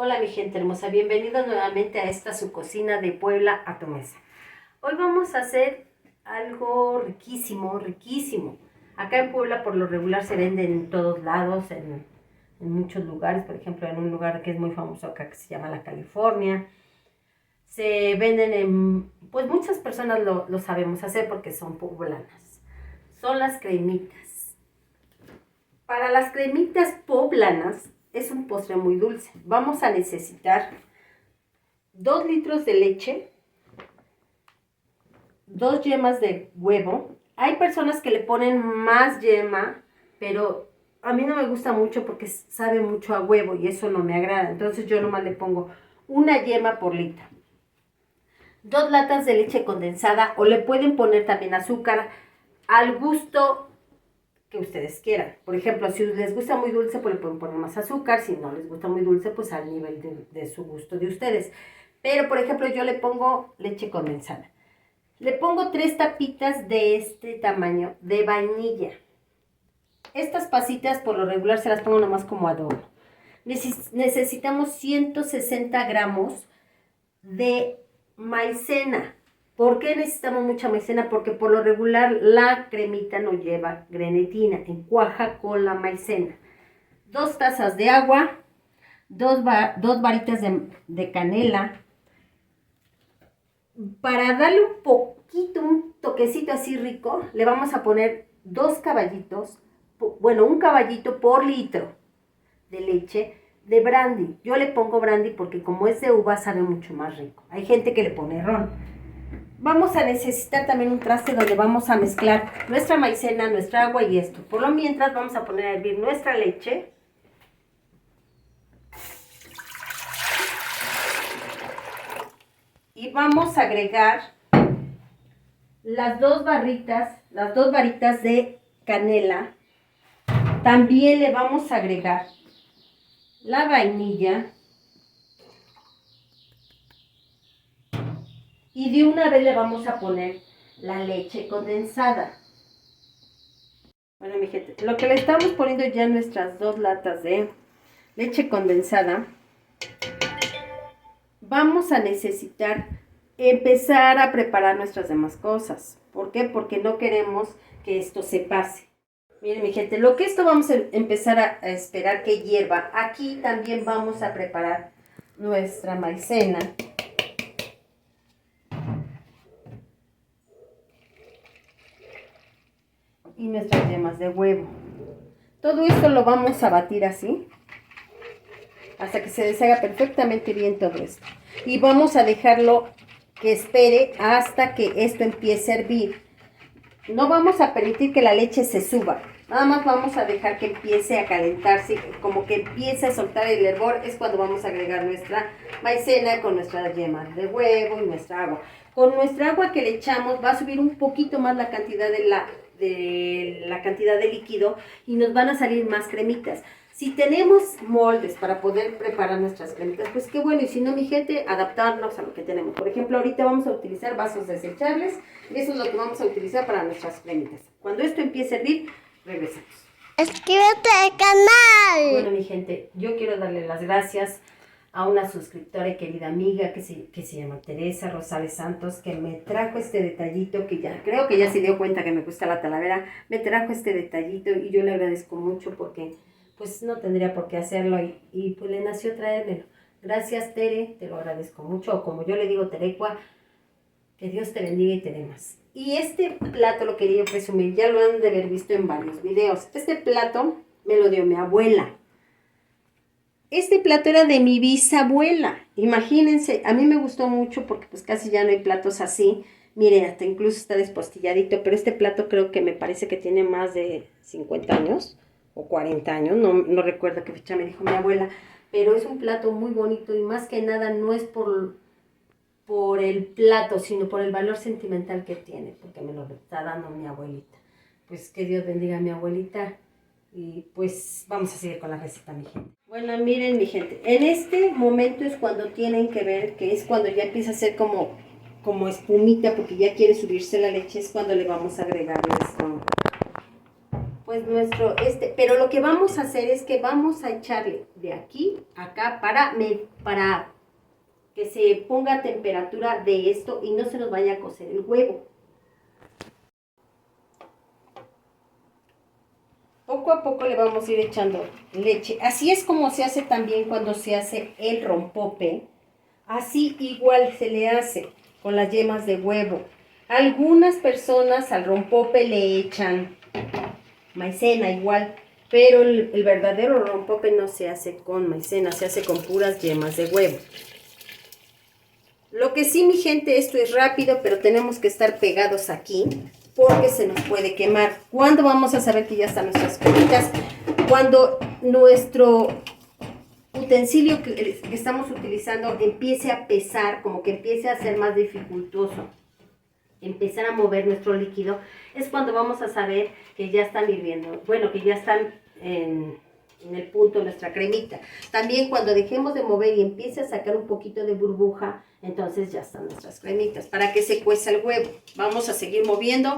Hola mi gente hermosa, bienvenidos nuevamente a esta su cocina de Puebla a tu mesa. Hoy vamos a hacer algo riquísimo, riquísimo. Acá en Puebla por lo regular se venden en todos lados, en muchos lugares, por ejemplo en un lugar que es muy famoso acá que se llama La California. Se venden en, pues muchas personas lo sabemos hacer porque son poblanas. Son las cremitas. Para las cremitas poblanas es un postre muy dulce. Vamos a necesitar 2 litros de leche, 2 yemas de huevo. Hay personas que le ponen más yema, pero a mí no me gusta mucho porque sabe mucho a huevo y eso no me agrada. Entonces yo nomás le pongo una yema por litro. 2 latas de leche condensada o le pueden poner también azúcar al gusto que ustedes quieran. Por ejemplo, si les gusta muy dulce, pues le pueden poner más azúcar. Si no les gusta muy dulce, pues al nivel de su gusto de ustedes. Pero, por ejemplo, yo le pongo leche condensada. Le pongo 3 tapitas de este tamaño de vainilla. Estas pasitas por lo regular se las pongo nomás como adorno. Necesitamos 160 gramos de maicena. ¿Por qué necesitamos mucha maicena? Porque por lo regular la cremita no lleva grenetina, encuaja con la maicena. 2 tazas de agua, 2 varitas de canela. Para darle un toquecito así rico, le vamos a poner 2 caballitos, bueno, un caballito por litro de leche de brandy. Yo le pongo brandy porque como es de uva sabe mucho más rico. Hay gente que le pone ron. Vamos a necesitar también un traste donde vamos a mezclar nuestra maicena, nuestra agua y esto. Por lo mientras vamos a poner a hervir nuestra leche. Y vamos a agregar las 2 varitas de canela. También le vamos a agregar la vainilla. Y de una vez le vamos a poner la leche condensada. Bueno, mi gente, lo que le estamos poniendo ya nuestras 2 latas de leche condensada. Vamos a necesitar empezar a preparar nuestras demás cosas. ¿Por qué? Porque no queremos que esto se pase. Miren, mi gente, lo que esto vamos a empezar a esperar que hierva. Aquí también vamos a preparar nuestra maicena. Y nuestras yemas de huevo. Todo esto lo vamos a batir así hasta que se deshaga perfectamente bien todo esto. Y vamos a dejarlo que espere hasta que esto empiece a hervir. No vamos a permitir que la leche se suba. Nada más vamos a dejar que empiece a calentarse, como que empiece a soltar el hervor. Es cuando vamos a agregar nuestra maicena con nuestras yemas de huevo y nuestra agua. Con nuestra agua que le echamos va a subir un poquito más la cantidad de cantidad de líquido y nos van a salir más cremitas. Si tenemos moldes para poder preparar nuestras cremitas, pues qué bueno. Y si no, mi gente, adaptarnos a lo que tenemos. Por ejemplo, ahorita vamos a utilizar vasos desechables. Y eso es lo que vamos a utilizar para nuestras cremitas. Cuando esto empiece a hervir, regresamos. Suscríbete al canal. Bueno, mi gente, yo quiero darle las gracias a una suscriptora y querida amiga que se llama Teresa Rosales Santos, que me trajo este detallito, que ya creo que ya se dio cuenta que me gusta la talavera. Me trajo este detallito y yo le agradezco mucho porque pues no tendría por qué hacerlo y pues le nació traérmelo. Gracias, Tere, te lo agradezco mucho. O como yo le digo, Terecua, que Dios te bendiga y te dé más. Y este plato lo quería presumir, ya lo han de haber visto en varios videos. Este plato me lo dio mi abuela. Este plato era de mi bisabuela. Imagínense, a mí me gustó mucho porque pues casi ya no hay platos así. Mire, hasta incluso está despostilladito, pero este plato creo que me parece que tiene más de 50 años o 40 años, no recuerdo qué fecha me dijo mi abuela, pero es un plato muy bonito y más que nada no es por el plato, sino por el valor sentimental que tiene, porque me lo está dando mi abuelita. Pues que Dios bendiga a mi abuelita y pues vamos a seguir con la receta, mi gente. Bueno, miren, mi gente, en este momento es cuando tienen que ver, que es cuando ya empieza a ser como espumita, porque ya quiere subirse la leche, es cuando le vamos a agregar nuestro, pues nuestro, pero lo que vamos a hacer es que vamos a echarle de aquí a acá para que se ponga a temperatura de esto y no se nos vaya a cocer el huevo. Poco a poco le vamos a ir echando leche. Así es como se hace también cuando se hace el rompope. Así igual se le hace con las yemas de huevo. Algunas personas al rompope le echan maicena igual, pero el verdadero rompope no se hace con maicena, se hace con puras yemas de huevo. Lo que sí, mi gente, esto es rápido, pero tenemos que estar pegados aquí porque se nos puede quemar. ¿Cuándo vamos a saber que ya están nuestras colitas? Cuando nuestro utensilio que estamos utilizando empiece a pesar, como que empiece a ser más dificultoso, empezar a mover nuestro líquido, es cuando vamos a saber que ya están hirviendo, bueno, que ya están en el punto de nuestra cremita. También cuando dejemos de mover y empiece a sacar un poquito de burbuja, entonces ya están nuestras cremitas, para que se cueza el huevo. Vamos a seguir moviendo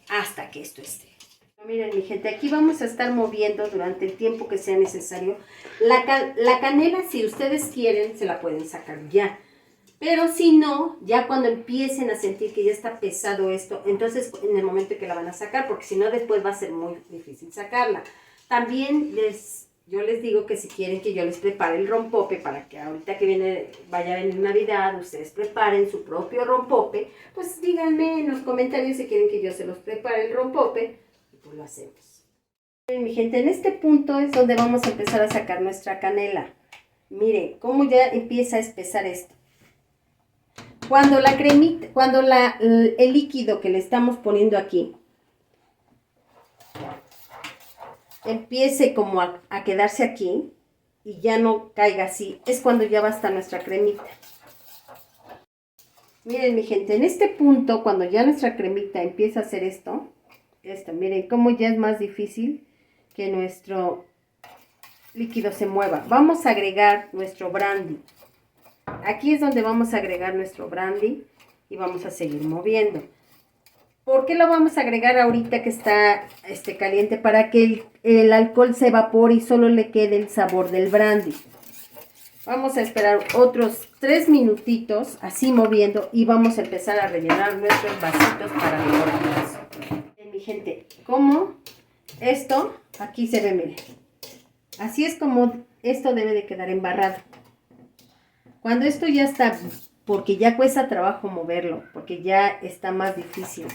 hasta que esto esté. Miren, mi gente, aquí vamos a estar moviendo durante el tiempo que sea necesario. La canela, si ustedes quieren, se la pueden sacar ya. Pero si no, ya cuando empiecen a sentir que ya está pesado esto, entonces en el momento que la van a sacar, porque si no después va a ser muy difícil sacarla. También yo les digo que si quieren que yo les prepare el rompope, para que ahorita que vaya a venir Navidad, ustedes preparen su propio rompope, pues díganme en los comentarios si quieren que yo se los prepare el rompope, y pues lo hacemos. Miren, mi gente, en este punto es donde vamos a empezar a sacar nuestra canela. Miren cómo ya empieza a espesar esto. Cuando la cremita, el líquido que le estamos poniendo aquí empiece como a quedarse aquí y ya no caiga así, es cuando ya va a estar nuestra cremita. Miren, mi gente, en este punto, cuando ya nuestra cremita empieza a hacer esto, miren cómo ya es más difícil que nuestro líquido se mueva. Vamos a agregar nuestro brandy. Aquí es donde vamos a agregar nuestro brandy y vamos a seguir moviendo. ¿Por qué lo vamos a agregar ahorita que está caliente? Para que el alcohol se evapore y solo le quede el sabor del brandy. Vamos a esperar otros 3 minutitos así moviendo y vamos a empezar a rellenar nuestros vasitos para mejorar eso. Mi gente, como esto aquí se ve, miren. Así es como esto debe de quedar embarrado. Cuando esto ya está, porque ya cuesta trabajo moverlo, porque ya está más difícil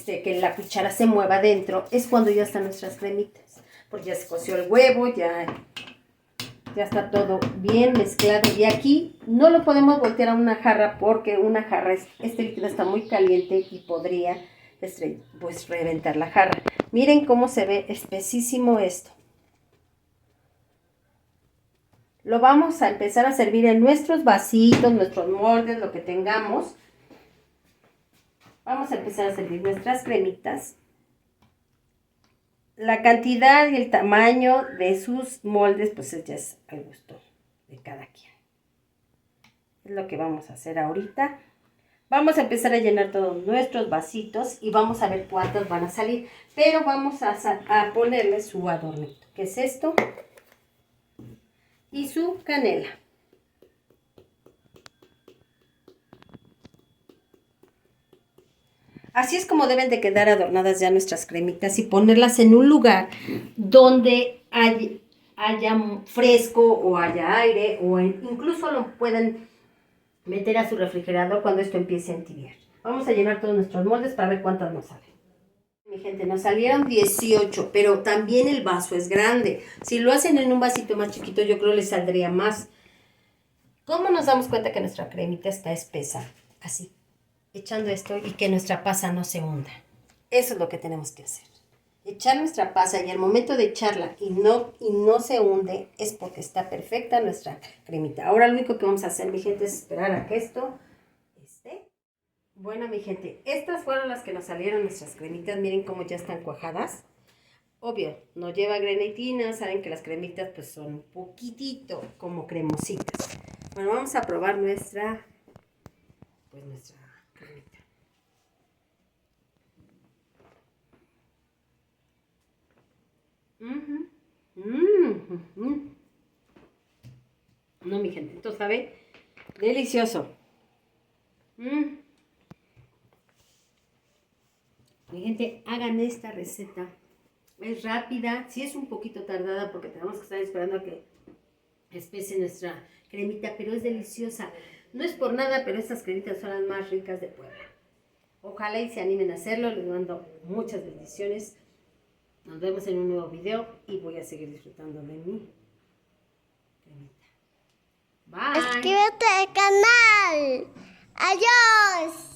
que la cuchara se mueva dentro, es cuando ya están nuestras cremitas. Porque ya se coció el huevo, ya está todo bien mezclado. Y aquí no lo podemos voltear a una jarra porque una jarra, este líquido está muy caliente y podría pues reventar la jarra. Miren cómo se ve espesísimo esto. Lo vamos a empezar a servir en nuestros vasitos, nuestros moldes, lo que tengamos. Vamos a empezar a servir nuestras cremitas. La cantidad y el tamaño de sus moldes, pues ya es al gusto de cada quien. Es lo que vamos a hacer ahorita. Vamos a empezar a llenar todos nuestros vasitos y vamos a ver cuántos van a salir. Pero vamos a ponerle su adornito, que es esto. Y su canela. Así es como deben de quedar adornadas ya nuestras cremitas y ponerlas en un lugar donde haya fresco o haya aire o incluso lo pueden meter a su refrigerador cuando esto empiece a entibiar. Vamos a llenar todos nuestros moldes para ver cuántas nos salen. Mi gente, nos salieron 18, pero también el vaso es grande. Si lo hacen en un vasito más chiquito, yo creo les saldría más. ¿Cómo nos damos cuenta que nuestra cremita está espesa? Así, echando esto y que nuestra pasa no se hunda. Eso es lo que tenemos que hacer. Echar nuestra pasa y al momento de echarla y no se hunde es porque está perfecta nuestra cremita. Ahora lo único que vamos a hacer, mi gente, es esperar a que esto esté. Bueno, mi gente, estas fueron las que nos salieron nuestras cremitas. Miren cómo ya están cuajadas. Obvio, no lleva grenetina. Saben que las cremitas pues son un poquitito como cremositas. Bueno, vamos a probar nuestra cremita. Ujú. Mm, mm. No, mi gente, esto sabe delicioso. Mm. Mi gente, hagan esta receta. Es rápida, sí es un poquito tardada porque tenemos que estar esperando a que espese nuestra cremita, pero es deliciosa. No es por nada, pero estas cremitas son las más ricas de Puebla. Ojalá y se animen a hacerlo. Les mando muchas bendiciones. Nos vemos en un nuevo video y voy a seguir disfrutando de mi cremita. Bye. Suscríbete al canal. Adiós.